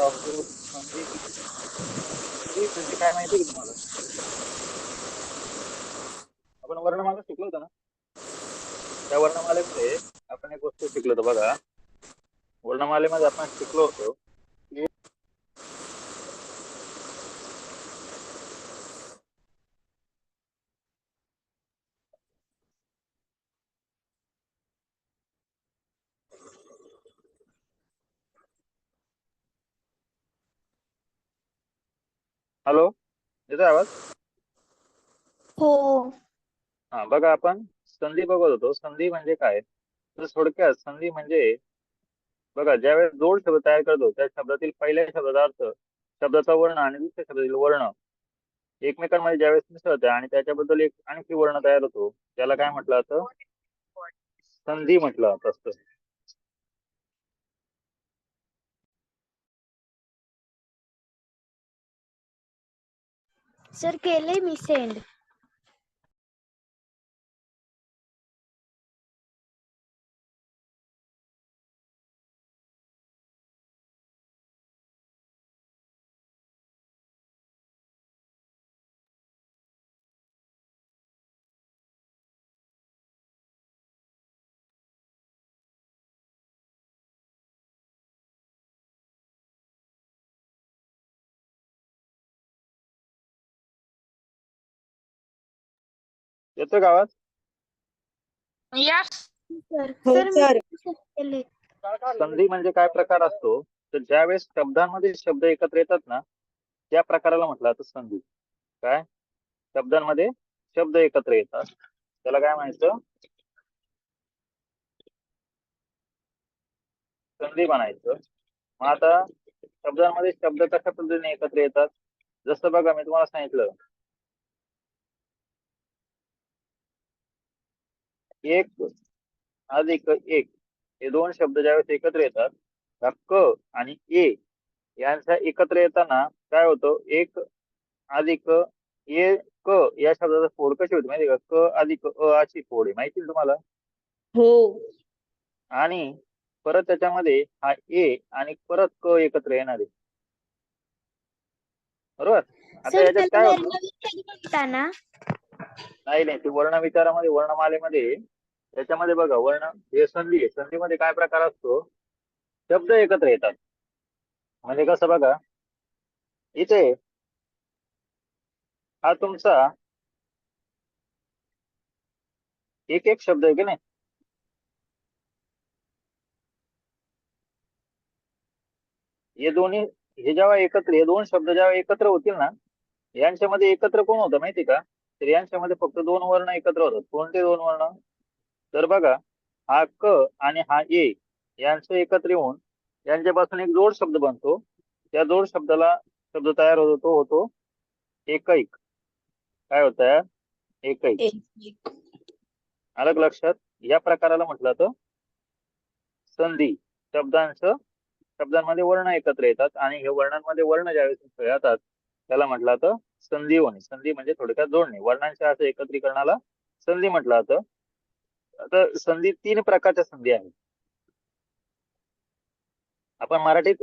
अवधूत संधी संधी म्हणजे काय माहिती का तुम्हाला? आपण वर्णमाला शिकलो होतो ना, त्या वर्णमालेमध्ये आपण एक गोष्ट शिकलो होतो बघा. वर्णमालेमध्ये आपण शिकलो होतो की हॅलो, येतोय आवाज? हो. हा बघा, आपण संधी बघत होतो. संधी म्हणजे काय? तर थोडक्यात संधी म्हणजे बघा, ज्यावेळेस जोड शब्द तयार करतो त्या शब्दातील पहिल्या शब्दाचा अर्थ, शब्दाचा वर्ण आणि दुसऱ्या शब्दातील वर्ण एकमेकांमध्ये ज्यावेळेस मिसळते आणि त्याच्याबद्दल एक आणखी वर्ण तयार होतो, त्याला काय म्हटलं जातं? संधी म्हटलं जात असतं. सर केले मी सेंड. येतोय का आवाज? यस सर हो सर मी सर. केले. संधी म्हणजे काय प्रकार असतो? तर ज्यावेळेस शब्दांमध्ये शब्द एकत्र येतात ना, त्या प्रकाराला म्हटलं जातं संधी. काय? शब्दांमध्ये शब्द एकत्र येतात, त्याला काय म्हणायचं? संधी म्हणायचं. मग आता शब्दांमध्ये शब्द कशा पद्धतीने एकत्र येतात? जसं बघा, मी तुम्हाला सांगितलं, एक अधिक एक हे दोन शब्द ज्यावेळेस एकत्र येतात, त्या क आणि ए यांच्या एकत्र येताना काय होतं? एक अधिक ए क या शब्दाचा फोड कशी होती माहिती का? क अधिक अ अशी फोड आहे, माहिती आहे तुम्हाला? हो आणि परत त्याच्यामध्ये हा ए आणि परत क एकत्र येणार आहे, बरोबर? आता सर याच्यात काय त्याला होतं? वर्ण म्हणता ना? नाही नाही, ते वर्ण विचारामध्ये, वर्णमालेमध्ये त्याच्यामध्ये बघा, वर्ण हे संधी आहे. संधीमध्ये काय प्रकार असतो? शब्द एकत्र येतात. म्हणजे कसं बघा, इथे हा तुमचा एक एक शब्द आहे की नाही? हे दोन्ही, हे जेव्हा एकत्र, हे दोन शब्द जेव्हा एकत्र होतील ना, यांच्यामध्ये एकत्र कोण होतं माहिती का? तर यांच्यामध्ये फक्त दोन वर्ण एकत्र होतात. कोणते दोन वर्ण? तर बघा, हा क आणि हा ए यांचं एकत्र येऊन यांच्यापासून एक जोड शब्द बनतो. त्या जोड शब्दाला शब्द तयार होतो, तो होतो एकैक. काय होत आहे? एकैक. एक. अलग लक्षात? या प्रकाराला म्हटलं तर संधी. शब्दांमध्ये वर्ण एकत्र येतात आणि हे वर्णांमध्ये वर्ण ज्यावेळेस येतात त्याला म्हटलं तर संधी होणे. संधी म्हणजे थोडक्यात जोडणे. वर्णांच्या असं एकत्रीकरणाला संधी म्हटलं जातं. आता संधी तीन प्रकारच्या संधी आहेत. आपण मराठीत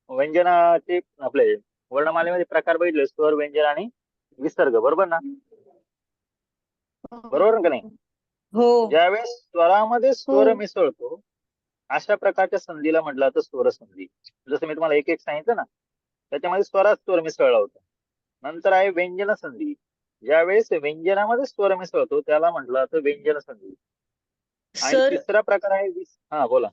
व्यंजनाचे आपले वर्णमालेमध्ये प्रकार बघितले, स्वर, व्यंजन आणि विसर्ग, बरोबर ना? बरोबर का नाही? हो ज्यावेळेस स्वरामध्ये स्वर हो. मिसळतो अशा प्रकारच्या संधीला म्हटलं जातं स्वर संधी. जसं मी तुम्हाला एक एक सांगितलं ना, त्याच्यामध्ये स्वरात स्वर मिसळला होता. नंतर आहे व्यंजन संधी. ज्यावेळेस व्यंजनामध्ये स्वर मिसळतो त्याला म्हटलं जातं व्यंजन संधी. आणि सर. तिसरा प्रकार आहे हा बोला.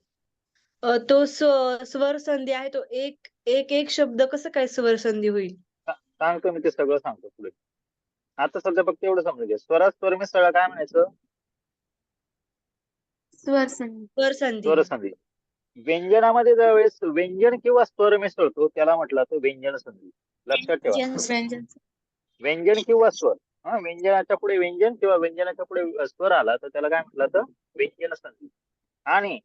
तो स्वर संधी आहे तो एक एक एक शब्द कसं काय स्वर संधी होईल? सांगतो मी, ते सगळं सांगतो पुढे. आता सध्या फक्त एवढं समजू घ्या, स्वरात स्वर मिसळला काय म्हणायचं? स्वर संधी. स्वर संधी. स्वर संधी. व्यंजनामध्ये ज्यावेळेस व्यंजन किंवा स्वर मिसळतो त्याला म्हटलं जातं व्यंजन संधी. लक्षात ठेवा, व्यंजन. व्यंजन किंवा स्वर. व्यंजनाच्या पुढे व्यंजन किंवा व्यंजनाच्या पुढे स्वर आला तर त्याला काय म्हटलं जातं? व्यंजन संधी. आणि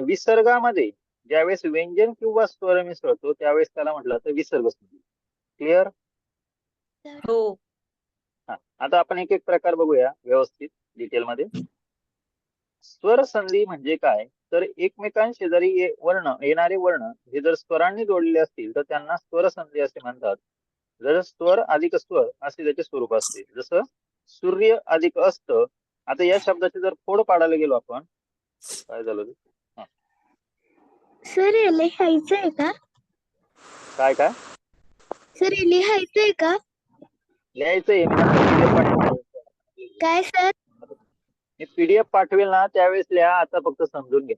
विसर्गामध्ये ज्यावेळेस व्यंजन किंवा स्वर मिसळतो त्यावेळेस त्याला म्हटलं जातं विसर्ग संधी. क्लिअर? हो. आता आपण एक एक प्रकार बघूया व्यवस्थित डिटेलमध्ये. स्वर संधी म्हणजे काय? तर एकमेकांशेजारी येणारे वर्ण हे जर स्वरांनी जोडलेले असतील तर त्यांना स्वर संधी असे म्हणतात. जर स्वर अधिक स्वर असे त्याचे स्वरूप असते. जसं सूर्य अधिक अस्त. आता या शब्दाचे जर फोड पाडायला गेलो आपण, काय झालं ते? सर हे लिहायचंय का? काय काय सर हे लिहायचंय का? लिहायचंय? मी नंतर PDF पाठवेल. काय सर? मी PDF पाठवेल ना त्यावेळेस लिहा, आता फक्त समजून घ्या.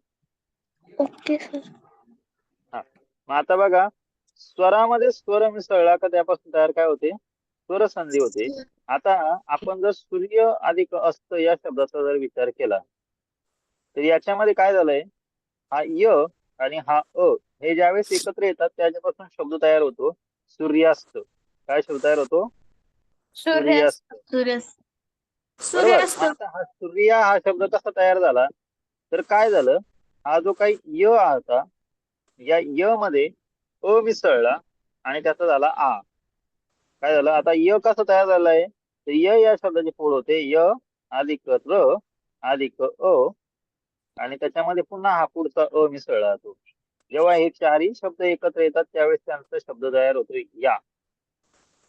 Okay sir. हा, मग आता बघा, स्वरामध्ये स्वर मिसळला का त्यापासून तयार काय होते? स्वर संधी होते. आता आपण जर सूर्य अधिक अस्त या शब्दाचा जर विचार केला तर याच्यामध्ये काय झालंय, हा य आणि हा अ हे ज्यावेळेस एकत्र येतात त्याच्यापासून शब्द तयार होतो सूर्यास्त. काय शब्द तयार होतो? सूर्यास्त. सूर्यास्त. बरोबर. मग आता हा सूर्य हा शब्द कसा तयार झाला, तर काय झालं, हा जो काही य होता या य मध्ये अ मिसळला आणि त्याचा झाला आ. काय झालं, आता य कसं तयार झालंय, तर य या शब्दाचे फोड होते य अधिक र अधिक अ आणि त्याच्यामध्ये पुन्हा हा पुढचा अ मिसळला जातो. जेव्हा हे चारही शब्द एकत्र येतात त्यावेळेस त्यांचा शब्द तयार होतो या.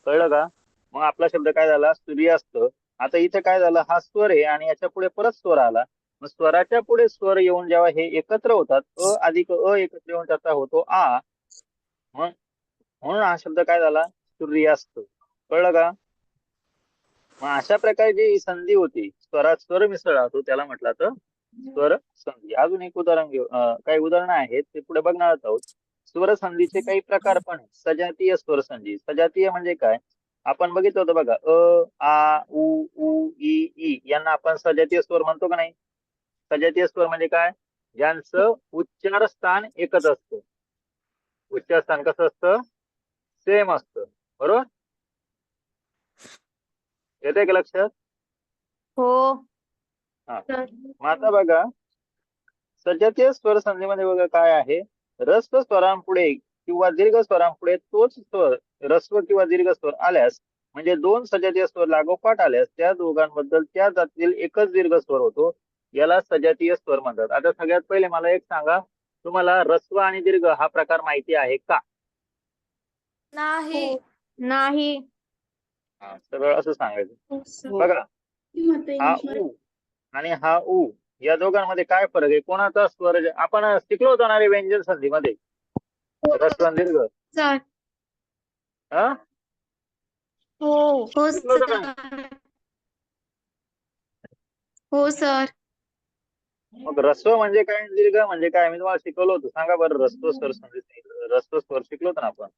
कळलं का? मग आपला शब्द काय झाला? सूर्यास्त. आता इथे काय झालं, हा स्वर आहे आणि याच्या पुढे परत स्वर आला. मग स्वराच्या पुढे स्वर येऊन जेव्हा हे एकत्र होतात, अ अधिक अ एकत्र येऊन त्याचा होतो आ. मग म्हणून हा शब्द काय झाला? सूर्यास्त. कळलं का? मग अशा प्रकारे जी संधी होती, स्वरात स्वर मिसळला होतो, त्याला म्हटलं तर स्वर संधी. अजून एक उदाहरण घेऊ. काही उदाहरणं आहेत ते पुढे बघणार आहोत. स्वर संधीचे काही प्रकार पण आहेत. सजातीय स्वर संधी. सजातीय म्हणजे काय? आपण बघितलं होतं बघा, अ आ उ उ ई ई यांना आपण सजातीय स्वर म्हणतो का नाही? सजातीय स्वर म्हणजे काय? ज्यांचं उच्चार स्थान एकच असतं. उच्चार स्थान कसं असतं? सेम असतं. बरोबर. येते का लक्षात? हो. हा, मग आता बघा, सजातीय स्वर संधीमध्ये बघा काय आहे, ऱ्हस्व स्वरांपुढे किंवा दीर्घ स्वरांपुढे तोच स्वर ऱ्हस्व किंवा दीर्घ स्वर आल्यास, म्हणजे दोन सजातीय स्वर लागोपाठ आल्यास त्या दोघांबद्दल त्या जातीतील एकच दीर्घ स्वर होतो, याला सजातीय स्वर म्हणतात. आता सगळ्यात पहिले मला एक सांगा, तुम्हाला ऱ्हस्व आणि दीर्घ हा प्रकार माहिती आहे का? नाही. नाही. हा, सरळ असं सांगायचं. हो. बघा, हा उ आणि हा उ या दोघांमध्ये काय फरक आहे? कोणाचा स्वर आपण शिकलो होतो ना रे व्यंजन संधीमध्ये, ऱ्हस्व आणि दीर्घ. सर. हा, हो. हो शिकलो होतो का? सर. हो सर. मग ऱ्हस्व म्हणजे काय आणि दीर्घ म्हणजे काय? मी तुम्हाला शिकवलं होतं. सांगा बरं, ऱ्हस्व स्वर संधी, ऱ्हस्व स्वर शिकलो होतो ना आपण.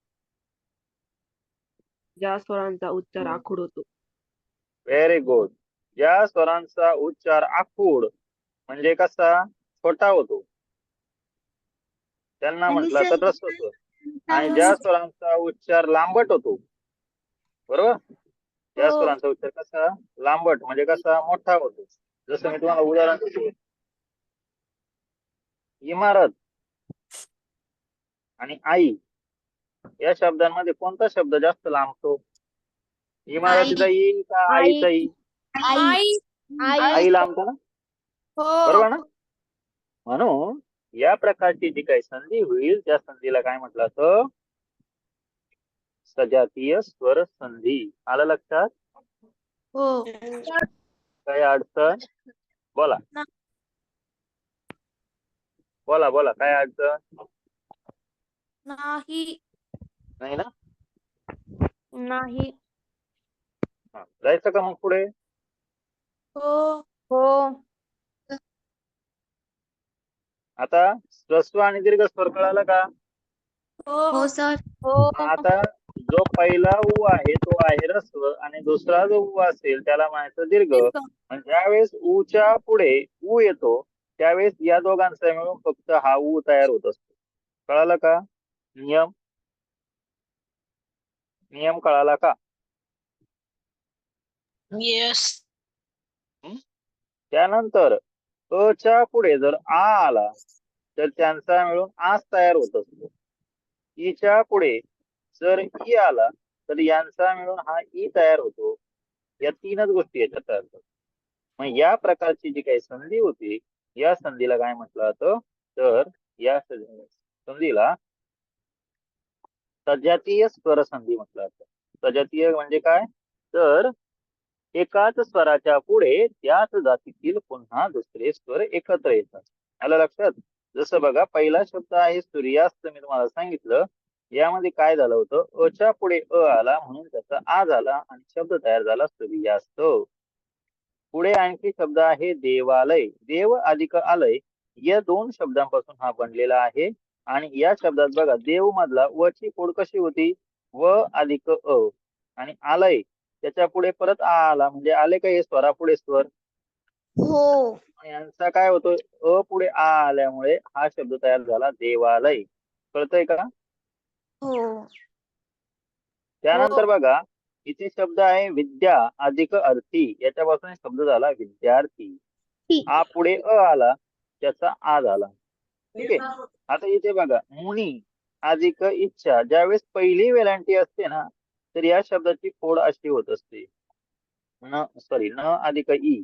ज्या स्वरांचा उच्चार आखूड होतो. Very good. ज्या स्वरांचा उच्चार आखूड म्हणजे कसा? छोटा होतो, त्यांना आणि म्हटलं सर तर ऱ्हस्व स्वर. आणि ज्या स्वरांचा उच्चार लांबट होतो, बरोबर, त्या हो. स्वरांचा उच्चार कसा? लांबट म्हणजे कसा? मोठा होतो. जसं मी तुम्हाला उदाहरण देतो, इमारत आणि आई या शब्दांमध्ये कोणता शब्द जास्त लांबतो? इमारतीचा ई का आईचा ई? आई. आई लांबतो ना, हो. बरोबर ना? म्हणून या प्रकारची जी काही संधी होईल त्या संधीला काय म्हटलं जातं? सजातीय स्वर संधी. आलं लक्षात? हो. काही अडचण? बोला बोला बोला, काय अडचण? नाही. नाही ना? नाही. जायचं का मग पुढे? हो. हो. आता ह्रस्व आणि दीर्घ स्वर कळाला का? हो सर. हो. आता जो पहिला उ आहे तो आहे ह्रस्व आणि दुसरा जो उ असेल त्याला म्हणायचं दीर्घ. ज्यावेळेस ऊच्या पुढे उ येतो त्यावेळेस या दोघांचा मिळून फक्त हा उ तयार होत असतो. कळालं का? नियम नियम कळाला का? येस. त्यानंतर अ च्या पुढे जर आ आला तर त्यांचा मिळून आस तयार होत असतो. ईच्या पुढे जर ई आला तर यांचा मिळून हा ई तयार होतो. या तीनच गोष्टी याच्यात तयार होतात. मग या प्रकारची जी काही संधी होती या संधीला काय म्हटलं जातं? तर या संधीला सजातीय स्वर संधी म्हटलं जातं. सजातीय म्हणजे काय? तर एकाच स्वराच्या पुढे त्याच जातीतील पुन्हा दुसरे स्वर एकत्र येतात. आलं लक्षात? जसं बघा, पहिला शब्द आहे सूर्यास्त, मी तुम्हाला सांगितलं. यामध्ये काय झालं होतं, अच्या पुढे अ आला म्हणून त्याचा आ झाला आणि शब्द तयार झाला सूर्यास्त. पुढे आणखी शब्द आहे देवालय. देव अधिक आलय या दोन शब्दांपासून हा बनलेला आहे. आणि या शब्दात बघा, देव मधला व ची फोड कशी होती, व अधिक अ, आणि आलय त्याच्या पुढे परत आ आला, म्हणजे आले का हे स्वरापुढे स्वर. हो. यांचा काय होतो, अ पुढे आ आल्यामुळे हा शब्द तयार झाला देवालय. कळतंय का? हो. त्यानंतर बघा, इथे शब्द आहे विद्या अधिक अर्थी, याच्यापासून शब्द झाला विद्यार्थी. आ पुढे अ आला, त्याचा आ झाला. ठीक आहे. आता इथे बघा, मुनी अधिक इच्छा, ज्यावेळेस पहिली वेलांटी असते ना, तर या शब्दाची फोड अशी होत असते, न अधिक ई.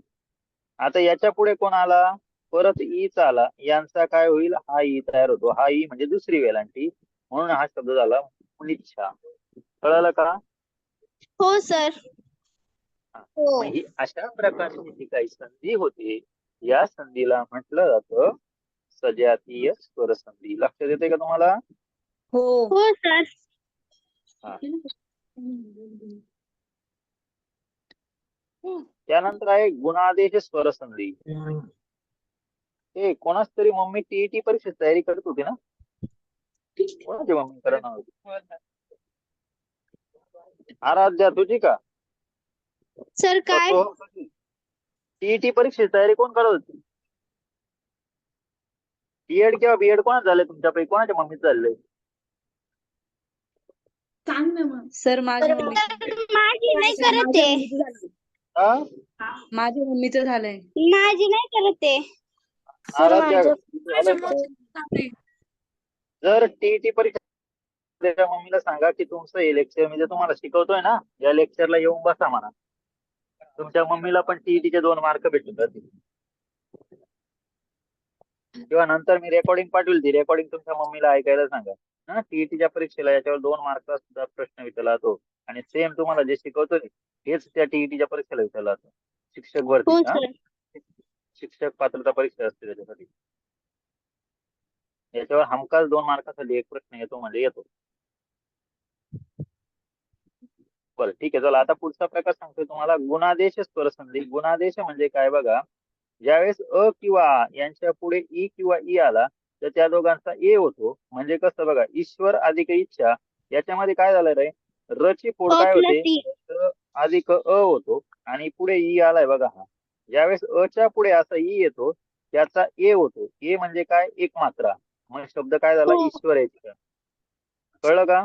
आता याच्या पुढे कोण आला, परत ईच आला, यांचा काय होईल, हा ई तयार होतो. हा ई म्हणजे दुसरी वेलांटी, म्हणून हा शब्द झाला मुनिच्छा. कळालं का? हो सर. हो. मग ही अशा प्रकारची जी काही संधी होती, या संधीला म्हटलं जातं सजातीय स्वर संधी. लक्षात येते का तुम्हाला? हो. हो सर. हा. त्यानंतर आहे गुणादेश स्वर संधी. हे कोणाच तरी मम्मी टीईटी परीक्षेची तयारी करत होती ना? कोणाची मम्मी करणार होती? आराध्या तुझी का? सर काय? टीईटी परीक्षेची तयारी कोण करत होती? बीएड किंवा बीएड कोणाच झालंय तुमच्यापैकी? कोणाच्या मम्मीच झालंय? सर माझी मम्मी माझी नाही करत आहे. माझ्या मम्मीचं झालंय. माझी नाही करत आहे. आराध्या झालंय का? जर टीईटी परीक्षा त्याच्या मम्मीला सांगा की तुमचं हे लेक्चर मी जे तुम्हाला शिकवतोय ना, या लेक्चरला येऊन बसा म्हणा. तुमच्या मम्मीला पण टीईटीचे 2 मार्क भेटून जातील. किंवा नंतर मी रेकॉर्डिंग पाठवली, ती रेकॉर्डिंग तुमच्या मम्मीला ऐकायला सांगा. हा, टीईटीच्या परीक्षेला याच्यावर 2 मार्कचा सुद्धा प्रश्न विचारला जातो. आणि सेम तुम्हाला जे शिकवतो हेच त्या टीईटीच्या परीक्षेला विचारला जातो. शिक्षक भरती, हो सर. शिक्षक पात्रता परीक्षा असते त्याच्यासाठी. याच्यावर हमखास 2 मार्कासाठी एक प्रश्न येतो म्हणजे येतो. बरं, ठीक आहे. चला आता पुढचा प्रकार सांगतोय तुम्हाला, गुणादेश स्वर संधी. गुणादेश म्हणजे काय बघा, ज्यावेळेस अ किंवा आ यांच्या पुढे ई किंवा ई आला, तर त्या दोघांचा ए होतो. म्हणजे कसं बघा, ईश्वर अधिक इच्छा, याच्यामध्ये काय झालं रे, र ची फोड काय होते, अ अधिक अ होतो, आणि पुढे ई आलाय बघा. हा ज्यावेळेस अ च्या पुढे असा ई येतो, त्याचा ए होतो. ए म्हणजे काय, एक मात्रा. मग शब्द काय झाला, हो. ईश्वर आहे. कळलं का?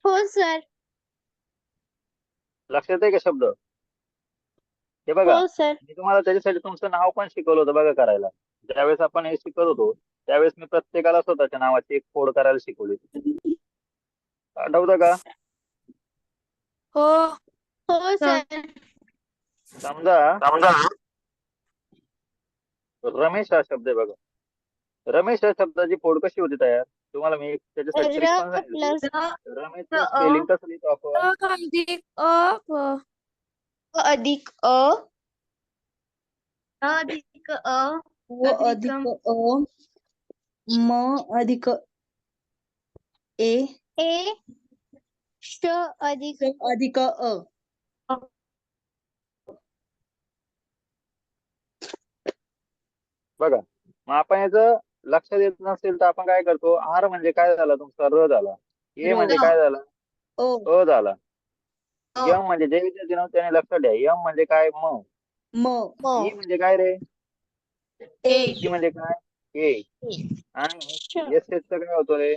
हो सर. लक्षात आहे का शब्द? हे बघा, हो सर. मी तुम्हाला त्याच्यासाठी तुमचं नाव पण शिकवलं होतं बघा करायला. ज्यावेळेस आपण हे शिकत होतो त्यावेळेस मी प्रत्येकाला स्वतःच्या नावाची एक फोड करायला शिकवली. आठवतं का? हो. हो सर. समजा रमेश हा शब्द आहे बघा. रमेश या शब्दाची फोड कशी होती तयार, तुम्हाला मी त्याच्यासाठी ट्रिक पण सांगितली. रमेशचं स्पेलिंग कसं लिहितो आपण? अधिक अ अधिक अ अधिक अ व अधिक अ म अधिक ए ए श अधिक अधिक अ. बघा, मग आपण याचं लक्षात येत नसेल तर आपण काय करतो, आर म्हणजे काय झाला तुमचा, र झाला. ए म्हणजे काय झाला, अ झाला. यम म्हणजे जे विद्यार्थी नव्हते त्याने लक्षात द्या, यम म्हणजे काय, म. ई म्हणजे काय रे, ई म्हणजे काय, ए. आणि एस च काय होतो रे,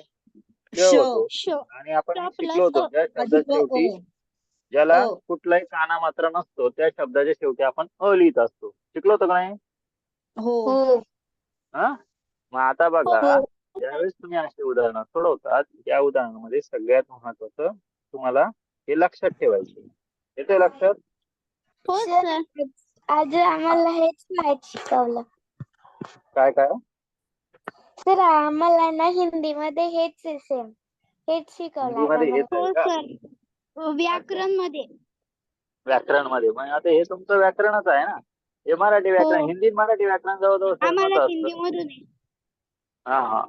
श होतो. आणि आपण हे शिकलो होतो, ज्या शब्दाच्या शेवटी ज्याला कुठलाही काना मात्र नसतो त्या शब्दाच्या शेवटी आपण अ लिहित असतो. शिकलो होतो का नाही? हो. हा, मग आता बघा, ज्यावेळेस तुम्ही असे उदाहरण सोडवतात, या उदाहरणामध्ये सगळ्यात महत्वाचं तुम्हाला हे लक्षात ठेवायचे. येते लक्षात? हो सर. आज आम्हाला हेच माहिती शिकवलं. काय काय तर आम्हाला ना हिंदीमध्ये हेच आहे सेम. हेच शिकवलं हिंदीमध्ये आता हेच मला. आहे का? सर व्याकरण मध्ये. व्याकरण मध्ये मग आता हे तुमचं व्याकरणच आहे ना. हे मराठी व्याकरण, हो. हिंदी मराठी व्याकरण जवळजवळ सेमच आम्हाला असतं. हिंदी मधून आहे. हा हा.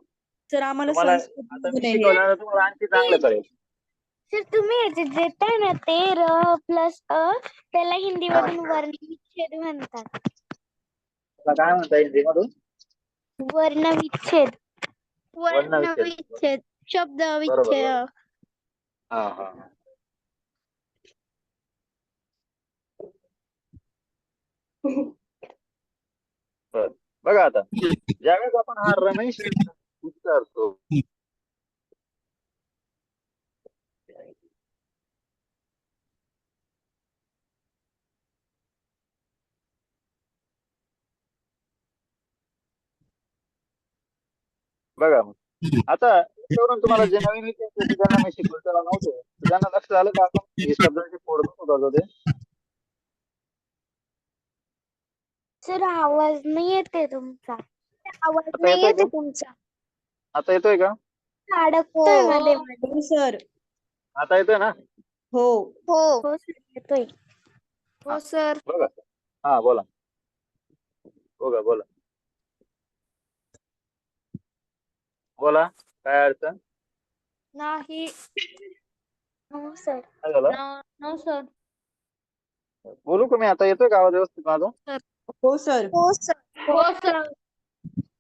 सर आम्हाला तुम्हाला संस्कृत आता मी मधून आहे. शिकवल्यावर तुम्हाला आणखी चांगलं कळेल. सर तुम्ही याचे देताय ना ते र प्लस अ त्याला हिंदीमधून वर्णविच्छेद म्हणतात. आता काय म्हणता हिंदीमधून? वर्णविच्छेद. वर्णविच्छेद. वर्णविच्छेद, शब्द बरोबर विच्छेद. बरोबर. हा हा हा. बर. बघा आता ज्यावेळेस आपण हा रमेश उच्चारतो, बघा मग आता याच्यावरून तुम्हाला जे नवीन विद्यार्थी होते ज्यांना मी शिकवलं त्याला नव्हते, तर त्यांना लक्ष झालं का आपण हे शब्दांची फोड कसं करतो ते? सर आवाज नाही येते तुमचा. आवाज आता नाही येतोय येते का? तुमचा. आता येतोय का? अडकतोय हो. मध्ये मध्ये. हो सर. आता येतोय ना? हो. हो हो सर येतोय. हा. हो सर. बघा. हा बोला. बघा बोला. बोला काय अडचण? नाही. हो सर. काय झालं? No sir. बोलू का मी आता? येतोय का आवाज व्यवस्थित माझा? हो सर. हो सर. हो सर.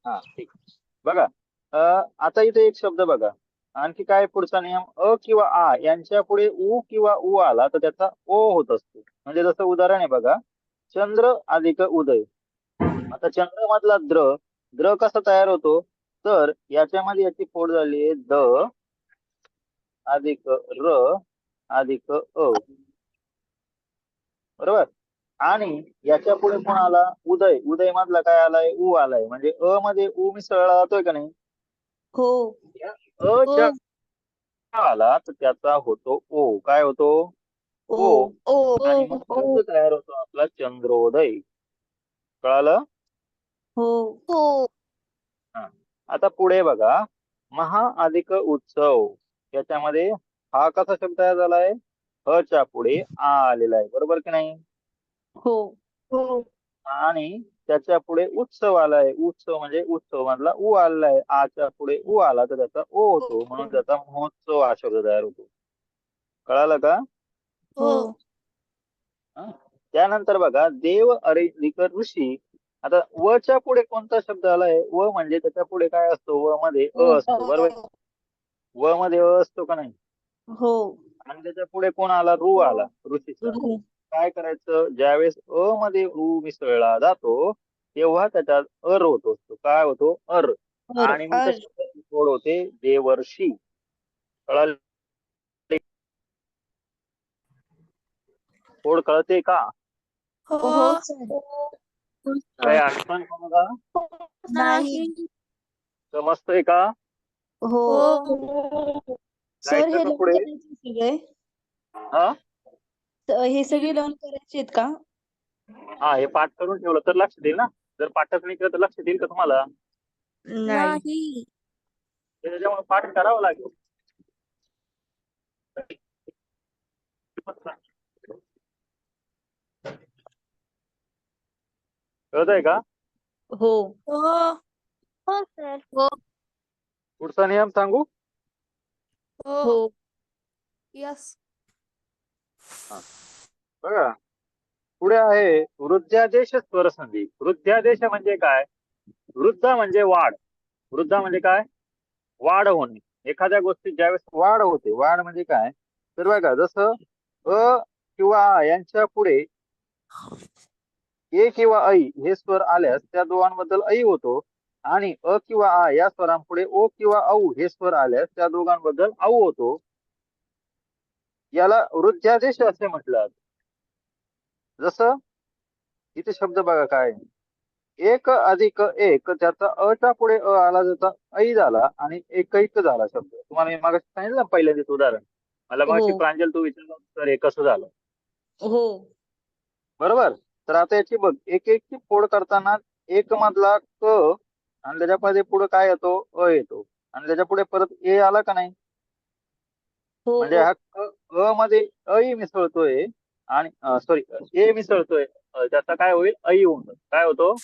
हा ठीक. बघा आता इथे एक शब्द बघा. आणखी काय पुढचा नियम? अ किंवा आ यांच्या पुढे उ किंवा उ आला तर त्याचा ओ होत असतो. म्हणजे जसं उदाहरण आहे बघा, चंद्र अधिक उदय. आता चंद्र मधला द्र, द्र कसा तयार होतो? तर याच्यामध्ये याची फोड झाली आहे द अधिक र अधिक अ. बरोबर. आणि याच्या पुढे कोण आला? उदय. उदय मधला काय आलाय? उ आलाय. म्हणजे अ मध्ये उ मिसळला जातोय का नाही? हो. या अ च्या आला तर त्याचा होतो ओ. काय होतो? ओ. ओ. ओ. आणि मग शब्द तयार होतो आपला चंद्रोदय. कळालं? हो. हो. हा. आता पुढे बघा, महा अधिक उत्सव. याच्यामध्ये हा कसा शब्द तयार झालाय? ह च्या पुढे आ आलेला आहे. बरोबर की नाही? हो. हो. आणि त्याच्या पुढे उत्सव आलाय. उत्सव म्हणजे उत्सव मधला उ आलेला आहे. आच्या पुढे उ आला तर त्याचा ओ होतो, म्हणून त्याचा महोत्सव हा शब्द तयार होतो. कळालं का? हो. हा. त्यानंतर बघा, देव अधिक ऋषी. आता व च्या पुढे कोणता शब्द आलाय? व म्हणजे त्याच्या पुढे काय असतो? व मध्ये अ असतो. बरोबर. व मध्ये अ असतो का नाही? हो. आणि त्याच्या पुढे कोण आला? रू आला, ऋषीचा. हो. काय करायचं? ज्यावेळेस अ मध्ये ऊ मिसळला जातो तेव्हा त्याच्यात अर होत असतो. काय होतो? अर. आणि मग त्या अर. शब्दाची फोड होते देवर्षी. कळालं? फोड कळते का? हो सर. काय अडचण कोणाला? नाही. समजतंय का? हो. हो. सर जायचं हे का लर्न पुढे? करायचे सगळे? हा हे सगळे लर्न करायचे आहेत का? हा हे पाठ करून ठेवलं तर लक्ष देईल ना. जर पाठच नाही केलं तर लक्ष देईल का तुम्हाला? नाही. त्याच्यामुळे पाठ करावं लागेल. कळतंय का? हो. हो सर. पुढचा नियम सांगू? हो. यस. हा. बघा पुढे आहे वृद्धादेश स्वरसंधी. वृद्धादेश म्हणजे काय? वृद्ध म्हणजे वाढ. वृद्ध म्हणजे काय? वाढ होणे. एखाद्या गोष्टीत ज्यावेळेस वाढ होते, वाढ म्हणजे काय? तर बघा जसं अ किंवा आ यांच्या पुढे ए किंवा ऐ हे स्वर आल्यास त्या दोघांबद्दल ऐ होतो. आणि अ किंवा आ या स्वरांपुढे ओ किंवा औ हे स्वर आल्यास त्या दोघांबद्दल औ होतो. याला वृद्धादेश असे म्हटलं. जसं इथे शब्द बघा काय आहे. एक अधिक एक त्याचा अ च्या पुढे अ आला त्याचा ऐ झाला आणि एकैक झाला शब्द. तुम्हाला मी मागाशी सांगितलं ना पहिल्यांदाच उदाहरण. मला हो. मागाशी प्रांजल तू विचारलं तर हे कसं झालं? हो. बरोबर. तर आता याची बघ, एक एक ची फोड करताना एक मधला क आणि त्याच्या पुढे काय येतो, अ येतो, आणि त्याच्या पुढे परत ए आला का नाही, हो म्हणजे हा अ मध्ये अई मिसळतोय, आणि सॉरी ए मिसळतोय, त्याचा काय होईल, ऐ होऊन जाईल. काय होतो,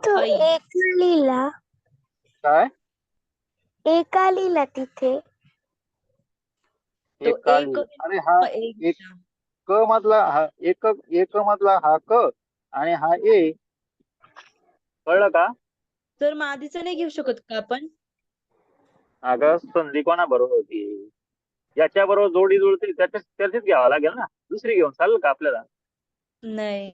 तो ऐ. एका लिहिला काय एका लिहिला तिथे. तो एक का एक लिहिलं, अरे हा एक एक क मधला हा एक मधला हा क आणि हा ए, कळलं का. तर मग आधीचं नाही घेऊ शकत का आपण? अगं संधी कोणा बरोबर होती, ज्याच्या बरोबर जोडी जुळते त्याचीच घ्यावं लागेल ना, दुसरी घेऊन चालेल का आपल्याला. नाही.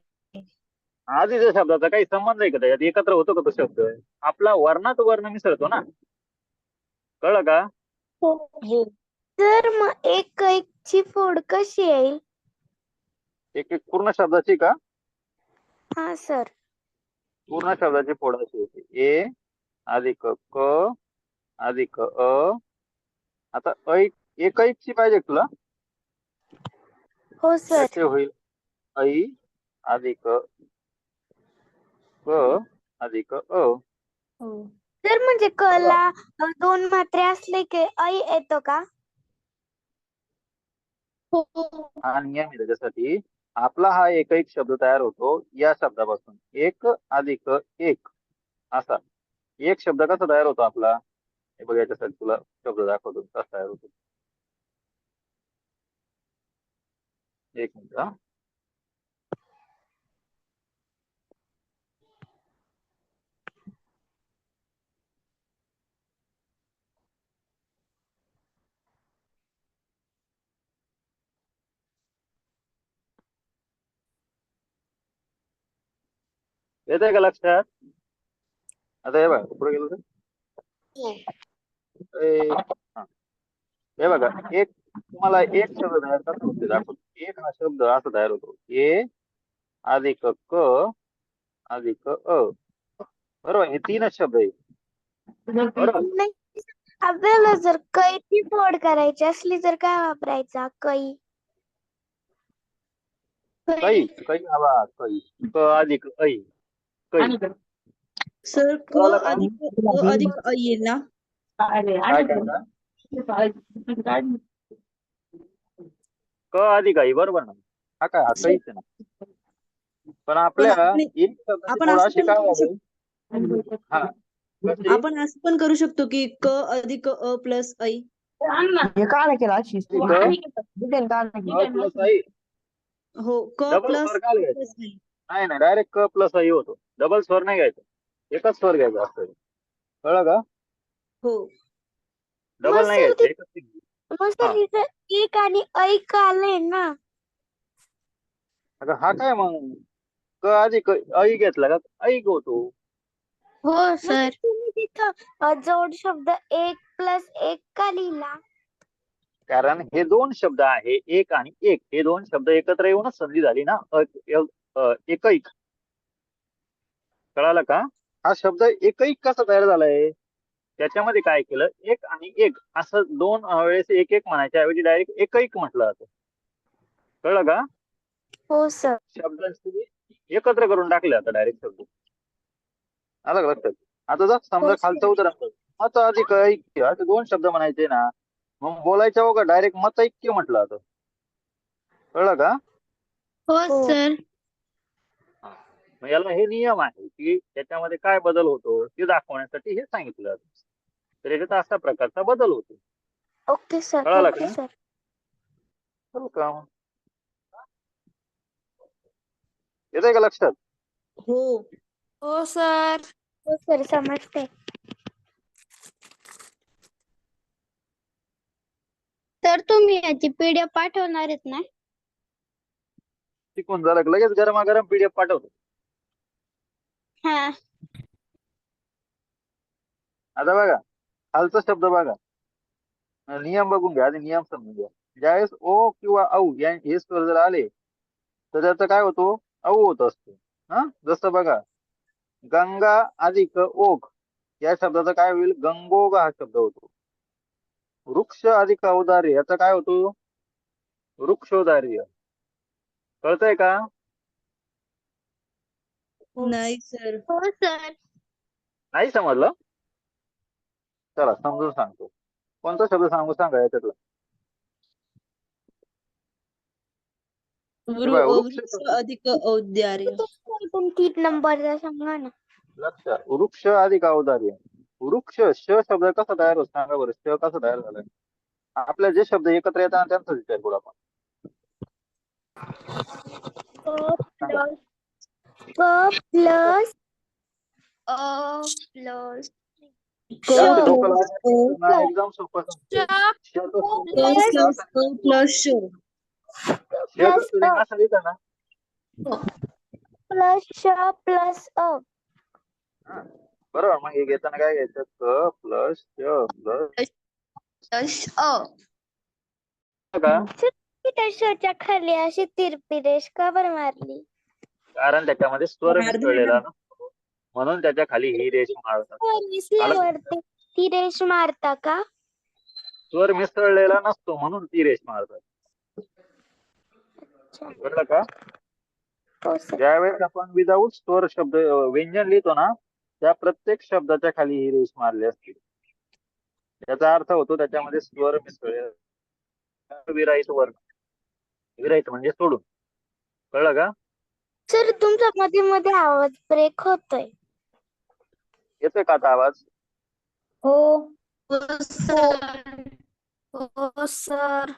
आधीच्या शब्दाचा काही संबंध आहे का त्याच्यात, एकत्र होतो का तो शब्द, आपला वर्णात वर्ण मिसळतो ना, कळलं का. हो. हो. तर मग एक ची फोड कशी येईल? एक एक पूर्ण शब्दाची का, हा सर. पूर्ण शब्दाची फोड अशी होती, ए अधिक क अधिक अ, आता एक ची पाहिजे का तुला, हो सर. त्याचे होईल ऐ अधिक क अधिक अ. हो. तर म्हणजे कला दोन मात्रे असले की ऐ येतो का? हो. हा नियम आहे त्याच्यासाठी. आपला हा एक शब्द तयार होतो या शब्दापासून, एक अधिक एक असा एक शब्द कसा तयार होतो आपला, हे बघ याच्यासाठी तुला शब्द दाखवतो कसा तयार होतो. एक मिनिट हा. येतंय का लक्षात. आता हे बघा पुढे गेलो हा. हे बघा एक, तुम्हाला एक शब्द तयार कसा होतो ते दाखवतो. एक हा शब्द असा तयार होतो, ए अधिक क अधिक अ, बरोबर, हे तीनच शब्द आहे, बरोबर. नाही, आपल्याला जर कैची फोड करायची असली तर काय वापरायचा? कै. कै कै हवा कै, क अधिक ऐ, कै. सर क कळालं का? अधिक अ येईल ना? काय करता, क अधिक आई, बरोबर ना, हा काय हा कैच आहे ना. पण पण आपल्या आपण एक शब्दाची आपण फोड असं अशी पण काय करू झाली, शकतो. हा कशी, आपण असं पण करू शकतो की क अधिक अ प्लस ऐ. प्लस आई, हो, क डबल प्लस स्वर काय घ्यायचा, प्लस ऐ. नाही ना, डायरेक्ट क प्लस आई होतो, डबल स्वर नाही घ्यायचा, एकच स्वर घ्यायचा असतो, कळलं का. हो. डबल नाही घ्यायचं, एकच मग हा. सर इथं एक आणि ऐक आलंय ना. अगं हा काय मग, क अधिक ऐ घेतला का ऐक होतो. हो मग सर. तुम्ही तिथं जोड शब्द एक प्लस एक का लिहिला? कारण हे दोन शब्द आहे, एक आणि एक, हे दोन शब्द एकत्र येऊनच संधी झाली ना, एकैक. कळालं का. हा शब्द एकैक कसा तयार झालाय, त्याच्यामध्ये काय केलं, एक आणि एक असं दोन वेळेस एक एक म्हणायच्या ऐवजी डायरेक्ट एकैक म्हटलं जातं, कळलं का. हो सर. शब्दांची एकत्र करून टाकले आता डायरेक्ट शब्द, आलं का लक्षात. आता जर समजा हो खालचं सर. उदाहरण मत अधिक ऐक्य, असे दोन शब्द म्हणायचे ना, मग बोलायच्या बघा डायरेक्ट मत ऐक्य म्हटलं जातं, कळलं का. हो हो. सर. मग याला हे नियम आहे की त्याच्यामध्ये काय बदल होतो ते दाखवण्यासाठी हे सांगितलं जातं, तर याच्यात अशा प्रकारचा बदल होतो, ओके सर. कळालं थँक्यू का. सर. वेलकम. येतंय का लक्षात. हो. हो सर. हो सर, समजते. तर तुम्ही याची पीडीएफ पाठवणार आहेत ना? शिकून झालं की लगेच गरमागरम पीडीएफ पाठवतो. हा. आता बघा खालचा शब्द बघा, नियम बघून घ्या आधी, नियम समजून घ्या. ज्यावेळेस ओ किंवा औ हे स्वर जर आले तर त्याचा काय होतो, औ होत असतो. हा, जसं बघा गंगा अधिक ओघ या शब्दाचा काय होईल, गंगोग हा शब्द होतो. वृक्ष अधिक औदार्य याचा काय होतो, वृक्षोदार्य. कळतंय का. नाही सर. हो सर. नाही समजलं? चला समजून सांगतो. कोणता शब्द सांगा याच्यातला. हे बघा, वृक्ष वृक्ष अधिक औदार्य. पण 3 नंबरचा सांगा ना. लक्ष, वृक्ष अधिक औदार्य. वृक्ष श शब्द कसा तयार होतो सांगा बरं. श कसा तयार झालाय? आपल्या जे शब्द एकत्र येतात त्यांचा विचार करू आपण. सांगा. प्लस प्लस जास्त श डोकं लावायचं एकदम सोपं सांगतो. श तो प्लस प्लस श. श तो तुझ्या नसा लिहिता ना. प्लस श प्लस अ. हा, बरोबर. मग हे घेताना काय घ्यायचं? क प्लस श प्लस का? त्या शच्या खाली अशी तिरपी रेष का बरं मारली? कारण त्याच्यामध्ये स्वर मार दिला मिसळलेला ना. नसतो, म्हणून त्याच्या खाली ही रेष मारतात. मिसल्यावरती ती रेष मारता का? स्वर मिसळलेला नसतो म्हणून ती रेष मारतात. कळलं का? हो सर. ज्यावेळेस आपण विदाऊट स्वर शब्द व्यंजन लिहितो ना, त्या प्रत्येक शब्दाच्या खाली ही रेष मारली असते. त्याचा अर्थ होतो त्याच्यामध्ये स्वर मिसळलेला. विराहित वर्ण. विराहित म्हणजे सोडून. कळलं का? सर तुमचा मध्ये मध्ये आवाज ब्रेक होतोय. येतोय का आता आवाज? हो हो सर.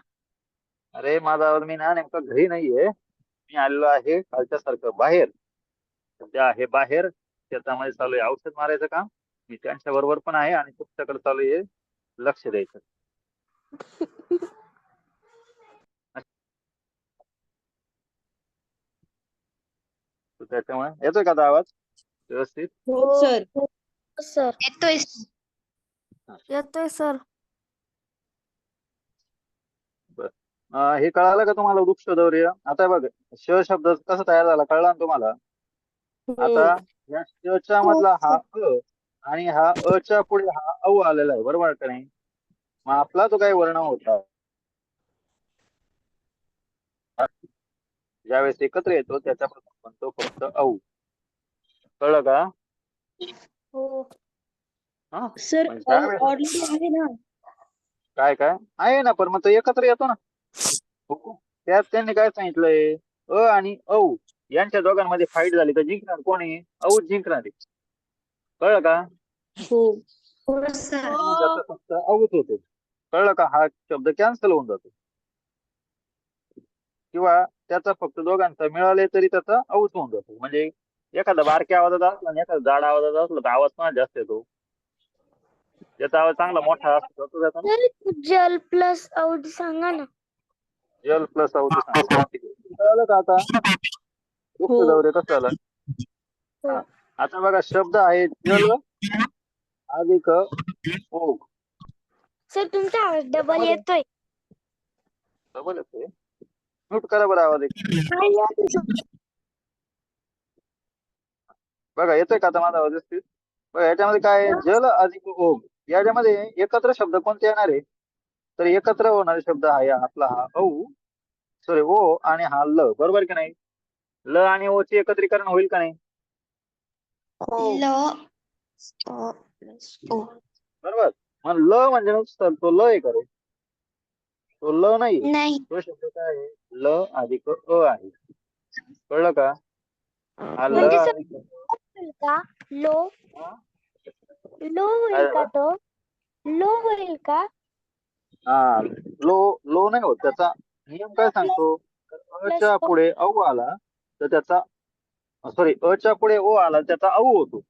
अरे माझा आवाज, मी ना नेमका घरी नाहीये. मी आलेलो आहे कालच्या सारखं बाहेर. सध्या आहे बाहेर. शेतामध्ये चालू आहे औषध मारायचं काम. मी त्यांच्या बरोबर पण आहे आणि तुमच्याकडे चालू आहे लक्ष द्यायचं. तर त्याच्यामुळे येतोय का आता आवाज व्यवस्थित? हो सर. सर येतोय सर. हे कळालं का तुम्हाला? वृक्ष दौर्य. आता बघ, श शब्द कसा तयार झाला कळला ना तुम्हाला? आता या श च्या मधला हा अ आणि हा अ च्या पुढे हा औ आलेला आहे, बरोबर का नाही? मग आपला जो काही वर्ण होता ज्यावेळेस एकत्र येतो त्याच्यापासून म्हणतो फक्त औ. कळलं का? हो हा, सर पण ज्यावेळेस ऑलरेडी आहे ना. काय काय आहे ना, पण मग तो एकत्र येतो ना. त्यात त्यांनी काय सांगितलंय? अ आणि औ यांच्या दोघांमध्ये फाईट झाली तर जिंकणार कोण आहे? औ जिंकणार आहे. कळलं का? हो आणि मग त्याचा फक्त औच होतो. कळलं का? हा शब्द कॅन्सल होऊन जातो. किंवा त्याचा फक्त दोघांचा मिळाले तरी त्याचा औच होऊन जातो. म्हणजे एखादा बारक्या आवाजात असला आणि एखादा जाड आवाजात असला तर आवाज पण जास्त येतो. ज्याचा आवाज चांगला मोठा असतो तो जातो ना. सर जल प्लस आउट सांगा ना. जल प्लस औ सांगतो. कळलं का आता? हो वृक्ष दौर्य कसं झालं? हा, आता बघा शब्द आहे जल अधिक ओघ. सर तुमचा आवाज डबल येतोय. डबल येतोय. म्यूट करा बरं आवाज एक. बघा येतोय का आता माझा आवाज व्यवस्थित? बघा याच्यामध्ये काय आहे? जल अधिक ओघ. याच्यामध्ये एकत्र शब्द कोणते येणार आहे? तर एकत्र होणारे शब्द आहे आपला हा औ, सॉरी ओ आणि हा ल, बरोबर की नाही? ल आणि ओ चे एकत्रीकरण होईल का नाही? बरोबर. मग ल म्हणजे नुसतं तो ल आहे का रे? तो ल नाही. तो शब्द काय आहे? ल अधिक अ आहे. कळलं का? हा ल म्हणजे सर अधिक होईल का? लो हा? लो काय होईल का झालं? तो? लो होईल का? हा, लो लो नाही होत. त्याचा नियम काय प्लस सांगतो? अ प्लस च्या पुढे औ आला तर त्याचा, सॉरी अ च्या पुढे ओ आला त्याचा औ होतो.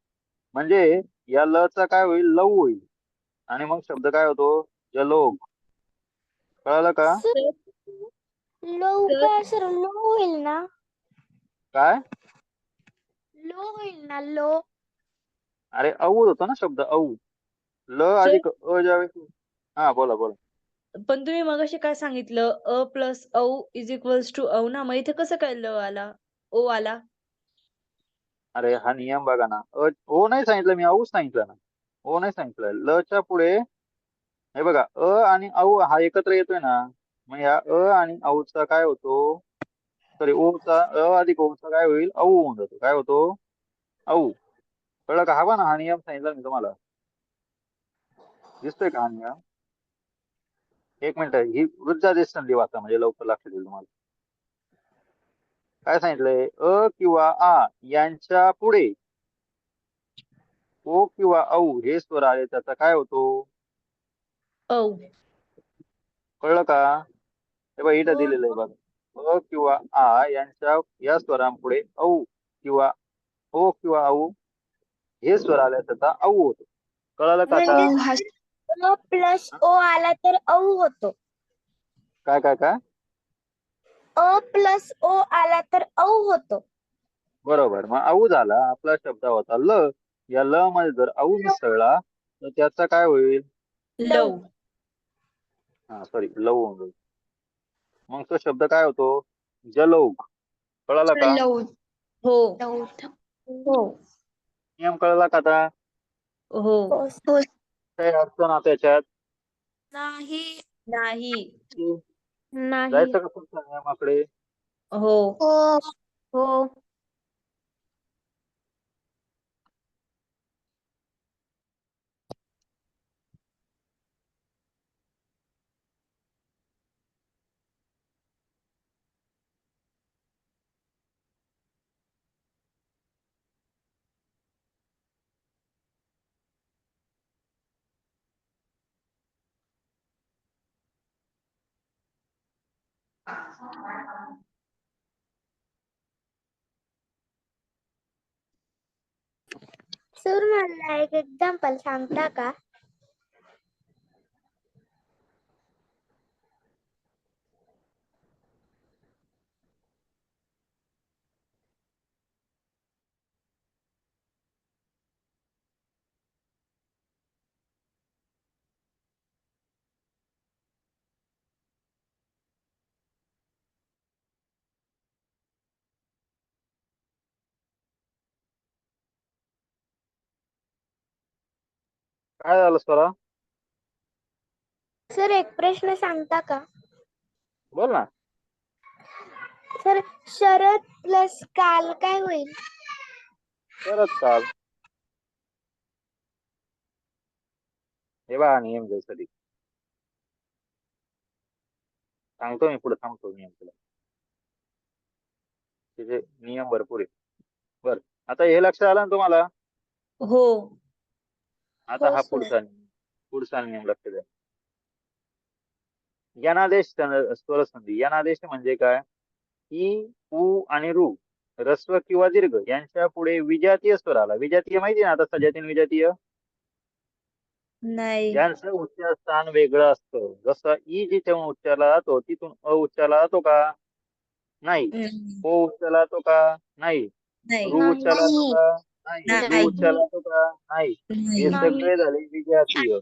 म्हणजे या ल चा काय होईल? लव होईल. आणि मग शब्द काय होतो? जलोग. कळालं का? सर लो सर का सर लो होईल ना? काय? लो होईल ना लो? अरे औ होतो ना शब्द औ. ल सर अधिक अ ज्यावेळेस. हा बोला बोला. पण तुम्ही मगाशी काय सांगितलं? अ प्लस औ इज इक्वल्स टू औ ना. मग इथे कसं काय ल आला? ओ आला? अरे हा नियम बघा ना. ओ नाही सांगितलं मी, औ सांगितलं ना. ओ नाही सांगितलं. ल च्या पुढे हे बघा अ आणि औ हा एकत्र येतोय ना. मग या अ आणि औ चा काय होतो? सॉरी ओ चा, अ अधिक ओ चा काय होईल? औ होऊन जातो. काय होतो? औ. कळलं का? हवा ना, हा नियम सांगितला मी तुम्हाला. दिसतोय का हा नियम? एक मिनिट, ही वृद्धादेश संधी वाचा म्हणजे लवकर लक्षात येईल तुम्हाला. काय सांगितलंय? अ किंवा आ यांच्या पुढे ओ किंवा औ हे स्वर आले त्याचा काय होतो? औ. कळलं का? हे बघा इथं हो. दिलेलं आहे बघा. अ किंवा आ यांच्या या स्वरांपुढे औ किंवा ओ किंवा औ हे स्वर आले त्याचा औ होतो. कळलं का आता? म्हणजे अ प्लस ओ आला तर औ होतो. काय काय काय? अ प्लस ओ आला तर औ होतो. बरोबर. मग औ झाला, आपला शब्द होता ल. या ल मध्ये जर औ मिसळला तर त्याचा काय होईल? लव. हा सॉरी, लव होऊन जाईल. मग तो शब्द काय होतो? जलौघ. कळाला का? हो. हो. नियम कळला का आता? हो. काय अडचण ना त्याच्यात? नाही. नाही. नाही. जायचं का पुढच्या नियमाकडे? हो. हो. हो. सर मला एक एक्झाम्पल सांगता का? काय झालं स्वरा? सर एक प्रश्न सांगता का? बोल ना. सर शरद प्लस काल काय होईल? शरद काल. हे बघा नियम जैसरी सांगतो मी, पुढे सांगतो नियम तुला. तिथे नियम भरपूर आहे. बर, आता हे लक्षात आलं ना तुम्हाला? हो. आता हो हा सर. पुढचा नियम लक्ष द्या. यनादेश स्वरसंधी. यनादेश म्हणजे काय? ई, उ आणि रू ह्रस्व किंवा दीर्घ यांच्या पुढे विजातीय स्वर आला. विजातीय माहिती ना आता, सजातीय विजातीय नाही. यांचं उच्चार स्थान वेगळं असतं. जसं ई जिथे उच्चारला जातो तिथून अ उच्चारला जातो का? नाही. हम्म. ओ उच्चारला जातो का? नाही. नाही. रू उच्चारला जातो नाही. का? नाही. रू नाही. उच्चारला जातो का? नाही. हे नाही. नाही. सगळे झाले विजातीय.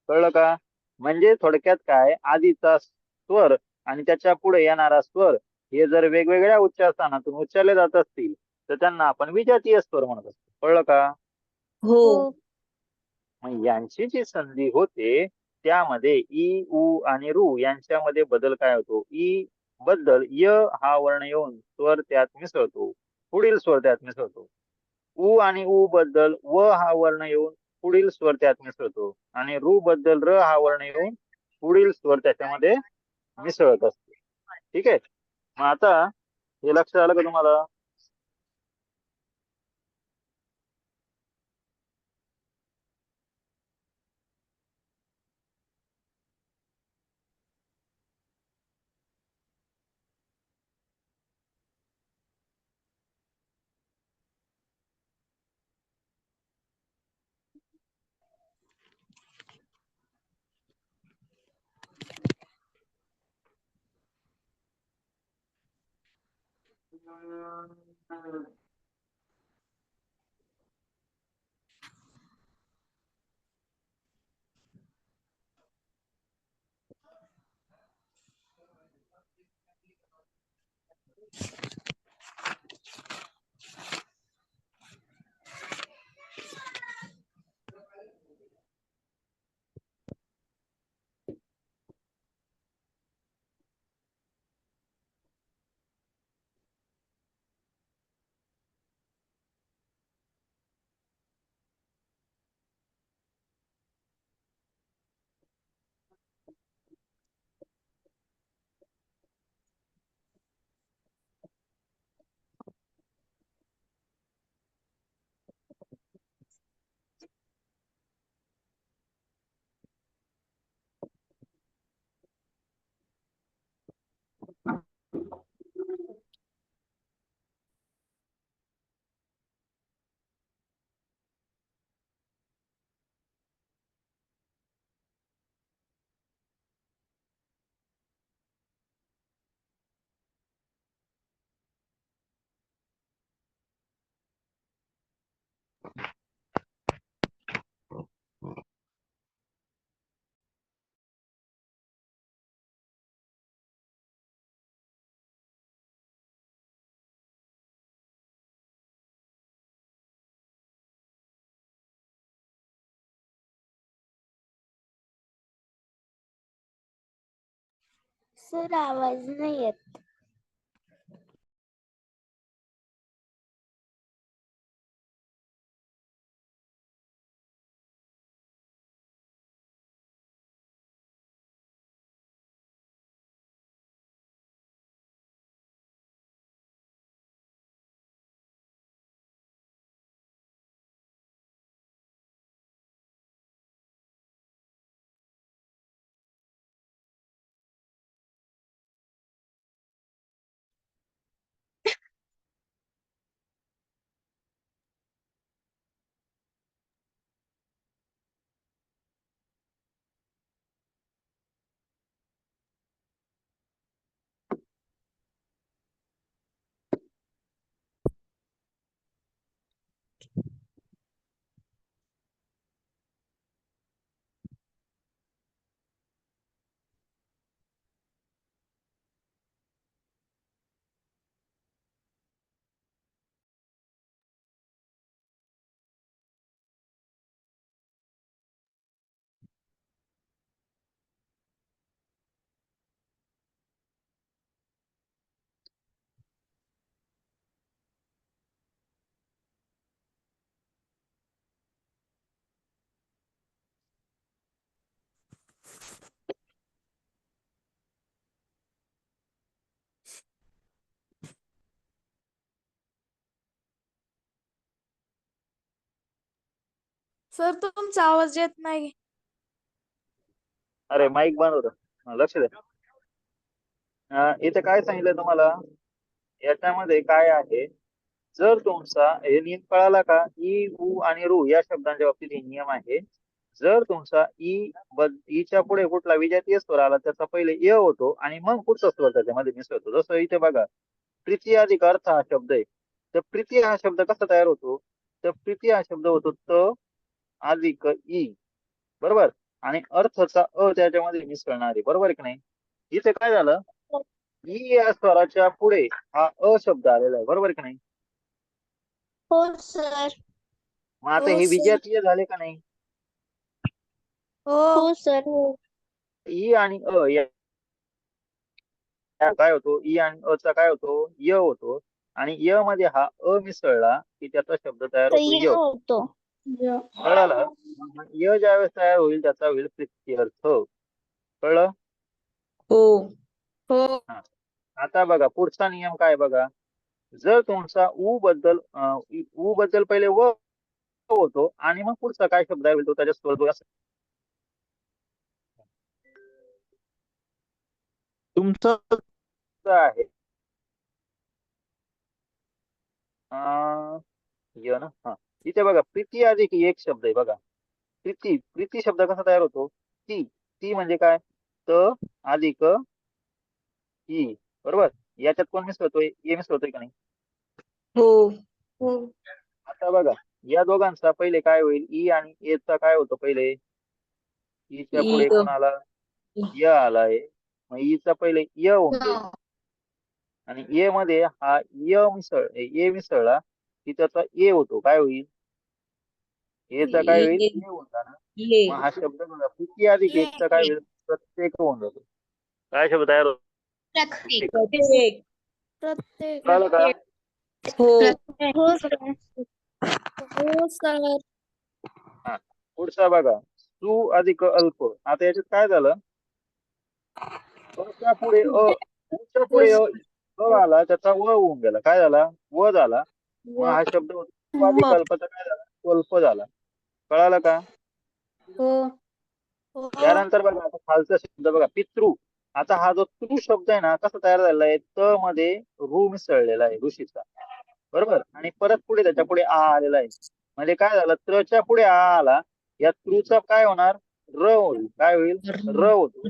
कळलं का? म्हणजे थोडक्यात काय, आधीचा स्वर आणि त्याच्या पुढे येणारा स्वर हे जर वेगवेगळ्या उच्चार स्थानातून उच्चारले जात असतील तर त्यांना आपण विजातीय स्वर म्हणत असतो. कळलं का? हो. हो. मग यांची जी संधी होते त्यामध्ये ई, उ आणि रू यांच्यामध्ये बदल काय होतो? ई बद्दल य हा वर्ण येऊन स्वर त्यात मिसळतो, पुढील स्वर त्यात मिसळतो. उ आणि उ बद्दल व हा वर्ण येऊन पुढील स्वर त्यात मिसळतो आणि रू बद्दल र हा वर्ण येऊन पुढील स्वर त्याच्यामध्ये मिसळत असतो. ठीक आहे. मग आता हे लक्षात आलं का तुम्हाला? सर आवाज नाही येत. सर तुमचा आवाज येत नाही. अरे माईक बंद होता, लक्ष द्या. इथे काय सांगितलं तुम्हाला, याच्यामध्ये काय आहे, जर तुमचा हे नियम कळाला का, ई उ आणि रू या शब्दांच्या बाबतीत हे नियम आहे. जर तुमचा ईच्या पुढे कुठला विजातीय स्वर आला, त्याचा पहिले य होतो आणि मग पुढचा स्वर त्याच्यामध्ये मिसळतो. जसं इथे बघा, प्रीती अधिक अर्थ हा शब्द आहे. तर प्रीती हा शब्द कसा तयार होतो, तर प्रीती हा शब्द होतो त अधिक ई, बरोबर, आणि अर्थचा अ त्याच्यामध्ये मिसळणार आहे, बरोबर की नाही. इथे काय झालं, ई या स्वराच्या पुढे हा अ शब्द आलेला आहे, बरोबर की नाही. हो सर. मग आता हो हे सर. विजातीय झाले का नाही. हो हो सर. ई आणि अ या काय होतो, ई आणि अ चा काय होतो, य होतो, आणि य मध्ये हा अ मिसळला की त्याचा शब्द तयार तर होतो य य. होतो. कळालं. य ज्यावेळेस तयार होईल त्याचा होईल प्रित्यर्थ. कळलं. हो. हो हा. आता बघा पुढचा नियम काय बघा, जर तुमचा उ बद्दल पहिले व होतो आणि मग पुढचा काय शब्द आहे तो त्याच्या स्वर तुमचं आहे य ना. हा, इथे बघा प्रीती अधिक एक शब्द आहे बघा. प्रीती प्रीती शब्द कसा तयार होतो, ती ती म्हणजे काय, त अधिक ई, बरोबर. याच्यात कोण मिसळतोय, ए मिसळतोय का नाही. हो. आता बघा, या दोघांचा पहिले काय होईल, ई आणि ए चा काय होतं पहिले, ईच्या ई पुढे कोण आला, य आलाय. मग ईचा पहिले य होऊन जाईल, आणि ए मध्ये हा ए मिसळला की त्याचा ए होतो, काय होईल, एचा काय होईल, ये ए होऊन जाणार. ये मग हा शब्द बघा, प्रीती अधिक एकचा काय होईल, प्रत्येक होऊन जातो. काय शब्द तयार होतो, प्रत्येक. प्रत्येक. प्रत्येक. कळलं का. हो हो सर. हो सर. हा, पुढचा बघा, सु अधिक अल्प. आता याच्यात काय झालं, च्या पुढे च्या पुढे अ आला, त्याचा व होऊन गेला, काय झाला, व झाला. मग हा शब्द अधिक अल्पचा काय झाला, स्वल्प झाला. कळालं का. हो हो त्यानंतर बघा, आता खालचा शब्द बघा, पितृ. आता हा जो तृ शब्द आहे ना, कसा तयार झालेला आहे, त मध्ये रू मिसळलेला आहे, ऋषीचा, बरोबर, आणि परत पुढे त्याच्या पुढे आ आलेला आहे. म्हणजे काय झालं, त्रच्या पुढे आ आला, या तृचा काय होणार, र होईल, काय होईल, र होतो.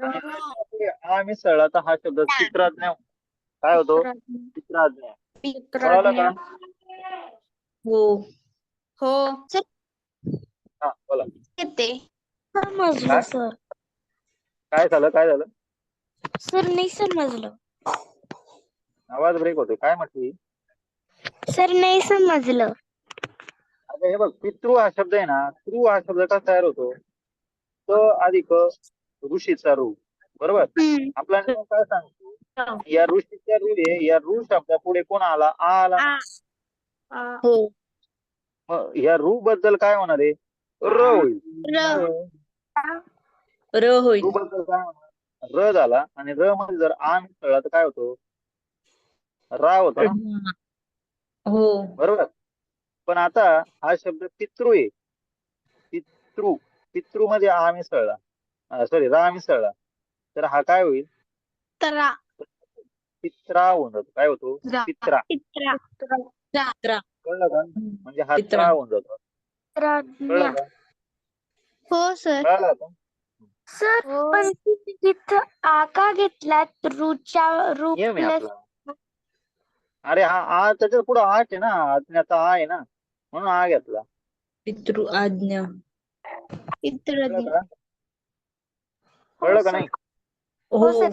आणि च्या पुढे आ मिसळला तर हा शब्द चित्राज्ञा, काय होतो, चित्राज्ञा. कळालं का. हो हो हा बोला. येते. समजलं काय सर. काय झालं, काय झालं, सर नाही समजलं. आवाज ब्रेक होतोय, काय म्हटली. सर नाही समजलं. आता हे बघ, पितृ हा शब्द आहे ना, तृ हा शब्द कसा तयार होतो, त अधिक ऋषीचा रू, बरोबर. हम्म. आपला नियम काय सांगतो, हा. या ऋषीच्या ऋ आहे, या ऋ शब्दापुढे कोण आला, आ आला ना. हो. मग या ऋ बद्दल काय होणार आहे, र होईल. र. र होईल. ऋ बद्दल काय होणार, र झाला. आणि र मध्ये जर आ मिसळला तर काय होतो, रा होतो ना. हो. बरोबर. पण आता हा शब्द पितृ आहे, पितृ, पितृ मध्ये आ मिसळला, सॉरी रा मिसळला, तर हा काय होईल, तरा. पित्रा होऊन जातो. काय होतो, पित्रा. पित्रा. कळलं का, म्हणजे हा पित्रा. त्रा होऊन जातो. कळलं का, हो सर. कळलं का. सर पण तिथं आ का घेतला रूच्या रू नियम आहे प्लस आपला. अरे हा आ त्याच्या पुढे आठ आहे ना, आज्ञाचा आ आहे ना, म्हणून आ घेतला. पितृ आज्ञा. पितृ. कळलं का, कळलं का नाही. हो.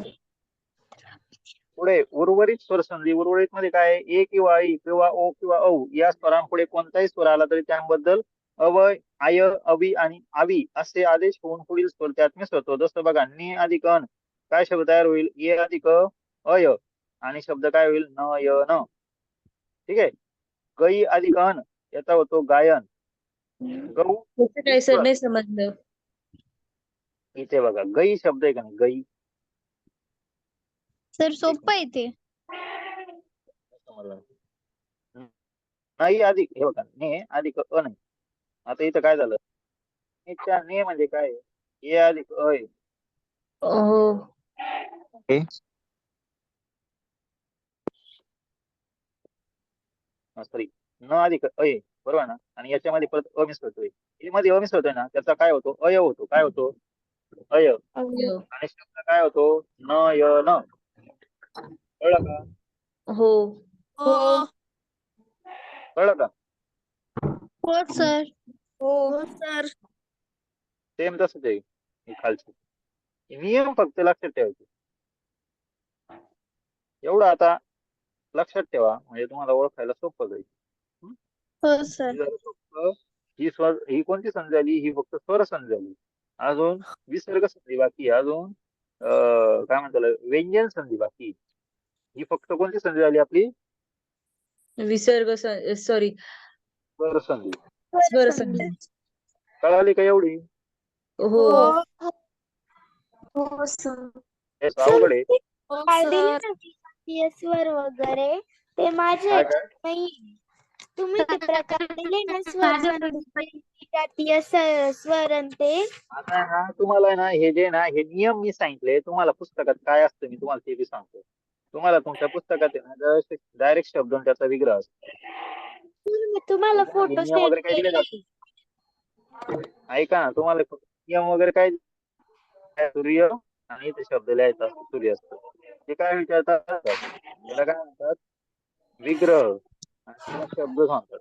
पुढे उर्वरित स्वरसंधी. उर्वरित मध्ये काय आहे, ए किंवा आई किंवा ओ किंवा औ या स्वरांपुढे कोणताही स्वर आला तरी त्याबद्दल अवय, आय, अवि आणि आवी असे आदेश होऊन पुढील स्वर त्यात मिसळतो. जसं बघा, नि अधिक अन काय शब्द तयार होईल, ए अधिक अय, आणि शब्द काय होईल, न य न. ठीक आहे. गई अधिक अन याचा होतो गायन. गौ, कसं काय सर, नाही समजलं. इथे बघा गई शब्द आहे का नाही, गई. सर सोपं आहे ते. समजलं. नाही अधिक, हे बघा, ने अधिक अ नाही. आता इथं काय झालं, ने म्हणजे काय, ए अधिक अय. हो. सॉरी, न अधिक अय, बरोबर ना. आणि याच्यामध्ये परत अ मिसळतोय, ए मध्ये अ मिसळतोय ना, त्याचा काय होतो, अय होतो. काय होतो, अय. आणि शब्द काय होतो, न य न. कळलं का, हो. हो. कळलं का. हो सर. हो सर. सेम तसंच आहे हे खालचं. नियम फक्त लक्षात ठेवायचे. एवढं आता लक्षात ठेवा, म्हणजे तुम्हाला ओळखायला सोपं जाईल. हो सर. हे झालं फक्त ही स्वर, ही कोणती संधी झाली, ही फक्त स्वर संधी झाली. अजून विसर्ग संधी बाकी आहे. अजून काय म्हणतात, व्यंजन संधी बाकी आहे. ही फक्त कोणती संधी झाली आपली, विसर्ग सॉरी स्वर संधी. स्वर संधी. कळाली का एवढी, हो. हो सर. हे अवघड आहे. हो काय दिले सर. ना विजातीय स्वर वगैरे, ते माझ्या काय ह्याच्यात नाही. तुम्ही ते प्रकार दिले ना स्वर संधीचे, विजातीय स्वर आणि ते आता आहे ना, तुम्हाला आहे ना, हे जे ना, हे नियम मी सांगितले तुम्हाला, पुस्तकात काय असतं मी तुम्हाला ते बी सांगतो. तुम्हाला तुमच्या पुस्तकात आहे ना, डायरेक्ट शब्द आणि त्याचा विग्रह असतो. मी तुम्हाला हे फोटो नियम सेंड वगैरे काय दिले केले. जाते, ऐका ना, तुम्हाला नियम वगैरे काय, सूर्य आणि इथे शब्द लिहायचा असतो, सूर्य असतो. ते काय विचारतात, त्याला काय म्हणतात, विग्रह. आणि त्याला शब्द सांगतात,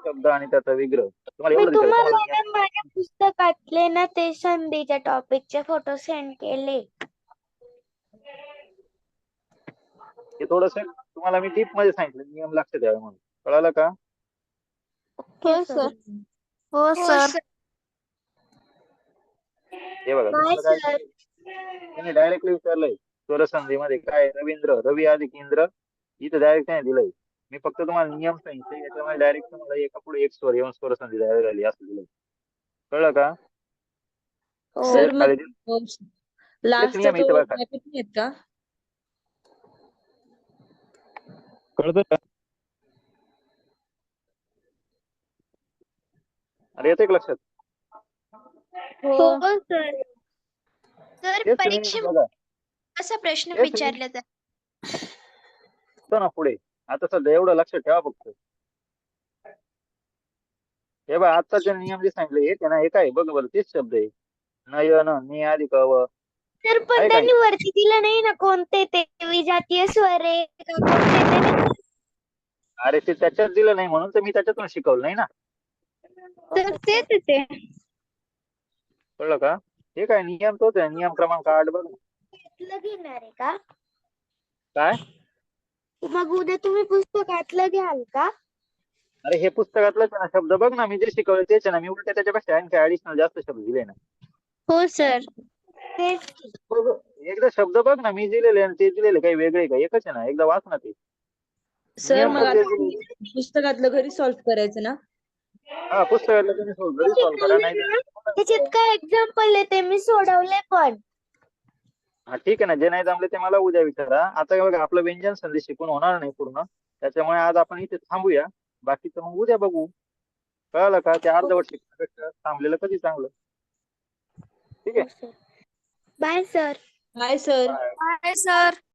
शब्द आणि त्याचा विग्रह. तुम्हाला मी एवढं विचार, तुम्हाला तुम्हाला ना माझ्या पुस्तकातले ना ते संधीच्या टॉपिकचे फोटो सेंड केले. हे थोडस तुम्हाला मी डीप मध्ये सांगितलं, नियम लक्षात द्यावे म्हणून. कळालं का. हो सर. हो सर. हे बघा, काय दुसरं काय सर? त्याने डायरेक्टली विचारलंय, स्वरसंधीमध्ये काय, रवींद्र, रवी अधिक इंद्र. इथं डायरेक्ट त्याने दिलंय. मी फक्त तुम्हाला नियम सांगितले, याच्यामध्ये डायरेक्ट तुम्हाला एका पुढे एक स्वर येऊन स्वरसंधी तयार झाली असं दिलंय. कळलं का. सर त्याच्यात खाली मग तेच लास्टचा नियम आहे, इथं तो बघा. bracket नाही आहेत का? कळतं का. अरे येते का लक्षात. हो सर. सर तेच परीक्षेत बघा, असा प्रश्न तेच विचारला जातो. तो ना पुढे. आता सध्या एवढं लक्षात ठेवा फक्त. हे बघा, आत्ताचे नियम जे सांगितले हे ना, हे काय बघ बरं, तेच शब्द आहे, न य न, नि अधिक व. तर पण आहे का त्यांनी वरती दिलं नाही ना कोणते ते विजातीय स्वर आहे का कोणते ते नाही. अरे ते त्याच्यात दिलं नाही म्हणून तर मी त्याच्यातून शिकवलं नाही ना. तर तेच आहे ते. कळलं का. हे काय नियम तोच आहे, नियम क्रमांक 8 बघ. पुस्तकातलं घेणार आहे का? काय. मग उद्या तुम्ही पुस्तकातलं घ्याल का? अरे हे पुस्तकातलंच आहे ना, शब्द बघ ना, मी जे शिकवले तेच आहे ना. मी उलट त्याच्यापेक्षा आणखी ऍडिशनल जास्त शब्द दिले ना. हो सर. तेच की. बघ, एकदा शब्द बघ ना, मी दिलेले आणि ते दिलेले काही वेगळे का? एकच आहे ना, एकदा वाच ना ते. सर नियम मग तर आता तेच दिले. तुम्ही पुस्तकातलं घरी सॉल्व्ह करायचं ना? हा, पुस्तकातलं तुम्ही घरी सॉल्व्ह करा, नाही त्याच्यात काय एक्झाम्पल आहे ते मी सोडवले पण. हा ठीक आहे ना, जे नाही जमले ते मला उद्या विचारा. आता हे बघा, आपलं व्यंजन संधी शिकून होणार नाही पूर्ण, त्याच्यामुळे आज आपण इथे थांबूया. बाकीचं मग उद्या बघू. कळलं का? ते अर्धवट शिकण्यापेक्षा थांबलेलं कधी चांगलं. ठीक आहे. Bye sir. Bye sir. Bye. Bye sir.